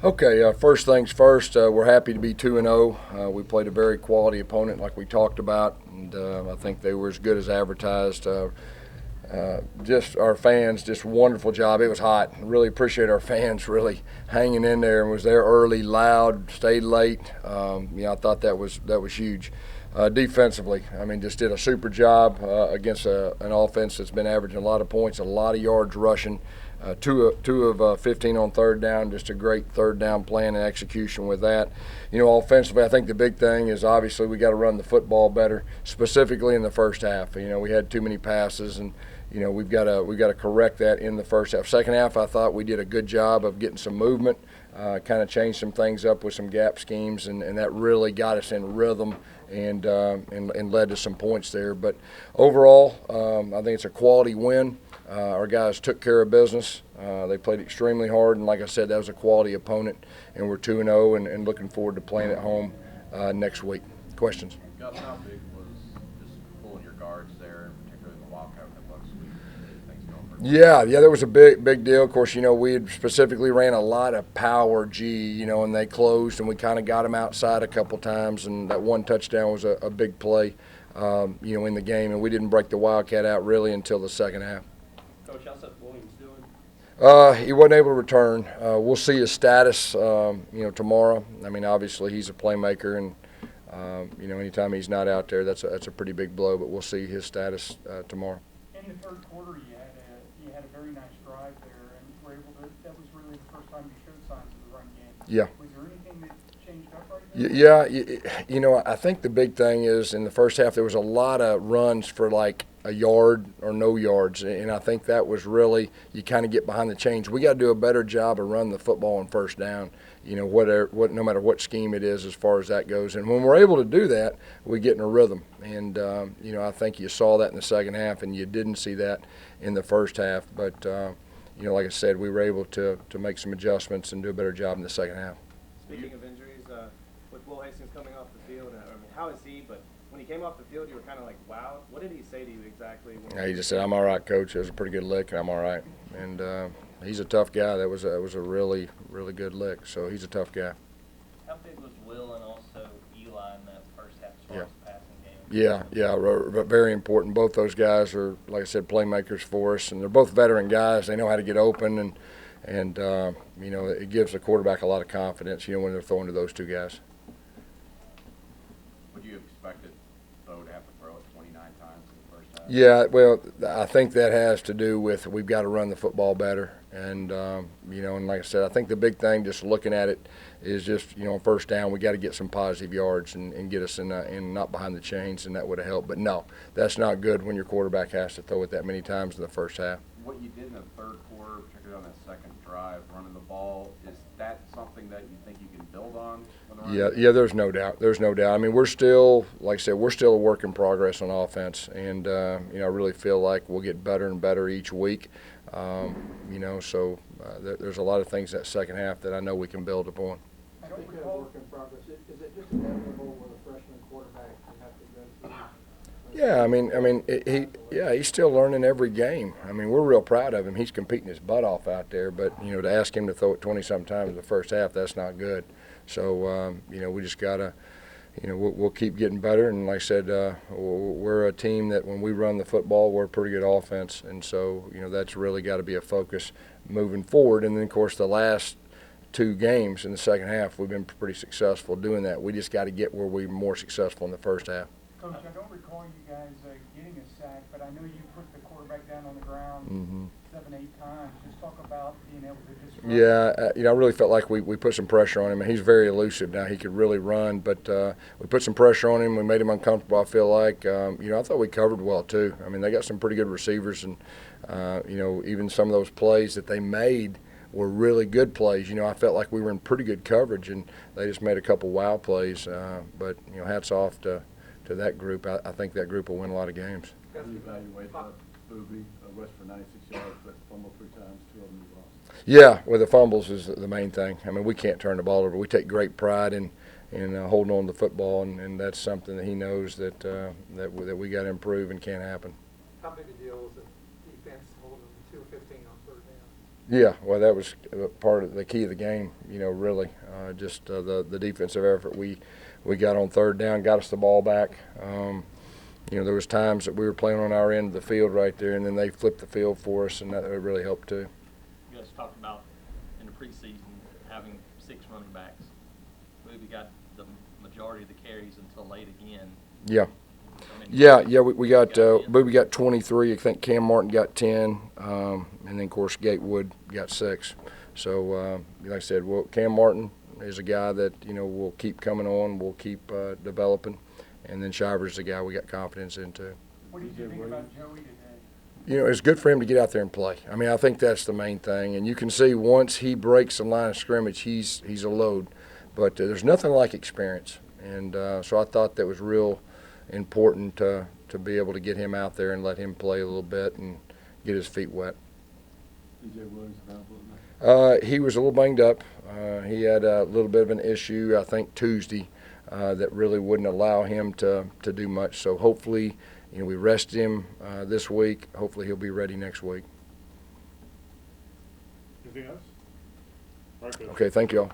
Okay, first things first, we're happy to be 2-0. We played a very quality opponent like we talked about, and I think they were as good as advertised. Just our fans, just wonderful job. It was hot. Really appreciate our fans really hanging in there and was there early, loud, stayed late. I thought that was huge. Defensively, I mean, just did a super job against an offense that's been averaging a lot of points, a lot of yards rushing. Two of 15 on third down, just a great third down plan and execution with that. Offensively, I think the big thing is obviously we got to run the football better, specifically in the first half. We had too many passes, and we've got to correct that in the first half. Second half, I thought we did a good job of getting some movement, kind of changed some things up with some gap schemes, and that really got us in rhythm and led to some points there. But overall, I think it's a quality win. Our guys took care of business. They played extremely hard, and like I said, that was a quality opponent, and we're 2-0 and looking forward to playing at home next week. Questions? Gus, how big was just pulling your guards there, particularly in the Wildcat with that buck sweep? Things going pretty well. Yeah, that was a big deal. Of course, we had specifically ran a lot of power G, and they closed, and we kind of got them outside a couple times, and that one touchdown was a big play, in the game, and we didn't break the Wildcat out really until the second half. Coach, how's that Williams doing? He wasn't able to return. We'll see his status, tomorrow. I mean, obviously he's a playmaker, and anytime he's not out there, that's a pretty big blow. But we'll see his status tomorrow. In the third quarter, you had a very nice drive there, and were able to. That was really the first time you showed signs of the run game. Yeah. Was there anything that changed up right there? Yeah. I think the big thing is in the first half there was a lot of runs for like a yard or no yards, and I think that was really you kind of get behind the chains. We got to do a better job of running the football on first down. No matter what scheme it is as far as that goes. And when we're able to do that, we get in a rhythm. And I think you saw that in the second half, and you didn't see that in the first half. But like I said, we were able to make some adjustments and do a better job in the second half. Speaking of injuries, with Will Hastings coming off the field, how is he? But when he came off the field, you were kind of like, wow. What did he say to you exactly? He just said, "I'm all right, coach. It was a pretty good lick, and I'm all right." And he's a tough guy. That was a really good lick. So he's a tough guy. How big was Will and also Eli in that first half as far as passing game? Yeah, very important. Both those guys are, like I said, playmakers for us, and they're both veteran guys. They know how to get open, and it gives the quarterback a lot of confidence, when they're throwing to those two guys. Would you have expected Bo to have to throw it 29 times in the first half? Yeah, well, I think that has to do with we've got to run the football better. And, and like I said, I think the big thing just looking at it is just, first down, we got to get some positive yards and get us in not behind the chains, and that would have helped. But, no, that's not good when your quarterback has to throw it that many times in the first half. What you did in the third quarter, particularly on that second drive, running the ball, is that something that you think you can build on? Yeah, there's no doubt. I mean, we're still, like I said, we're still a work in progress on offense, and I really feel like we'll get better and better each week. There's a lot of things that second half that I know we can build upon. I don't Speaking of recall. work in progress, is it just inevitable with a freshman quarterback you have to go through? Yeah, he's still learning every game. I mean, we're real proud of him. He's competing his butt off out there, but to ask him to throw it 20-some times in the first half, that's not good. So we just gotta, we'll keep getting better. And like I said, we're a team that when we run the football, we're a pretty good offense, and so that's really got to be a focus moving forward. And then of course the last two games in the second half, we've been pretty successful doing that. We just got to get where we're more successful in the first half. Coach, I don't recall you guys getting a sack, but I know you put the quarterback down on the ground 7, 8 times. Just talk about being able to just run. Yeah, I really felt like we put some pressure on him, and he's very elusive now. He could really run, but we put some pressure on him. We made him uncomfortable, I feel like. I thought we covered well, too. I mean, they got some pretty good receivers, and, even some of those plays that they made were really good plays. I felt like we were in pretty good coverage, and they just made a couple wow plays. But, hats off to that group. I think that group will win a lot of games. How do you evaluate Booby, rushed for 96 yards, but fumbled 3 times, 2 of them you lost? Yeah, well, the fumbles is the main thing. I mean, we can't turn the ball over. We take great pride in holding on to the football, and that's something that he knows that we got to improve and can't happen. How big a deal is it defense holding 2 of 15 on third down? Yeah, well, that was part of the key of the game, really. Just the defensive effort we got on third down, got us the ball back. There was times that we were playing on our end of the field right there, and then they flipped the field for us, and that really helped too. You guys talked about in the preseason having 6 running backs. We got the majority of the carries until late again. Yeah. I mean, Yeah, we got in. Booby got 23. I think Cam Martin got 10, and then of course Gatewood got 6. So like I said, Cam Martin is a guy that will keep coming on. We'll keep developing, and then Shiver's the guy we got confidence in too. What did you think about Joey today? It's good for him to get out there and play. I mean, I think that's the main thing, and you can see once he breaks the line of scrimmage, he's a load. But there's nothing like experience, and so I thought that was real important to be able to get him out there and let him play a little bit and get his feet wet. DJ Williams available? He was a little banged up. He had a little bit of an issue, I think Tuesday, that really wouldn't allow him to do much. So hopefully, we rested him this week. Hopefully he'll be ready next week. Anything else? All right, Coach. Okay, thank you all.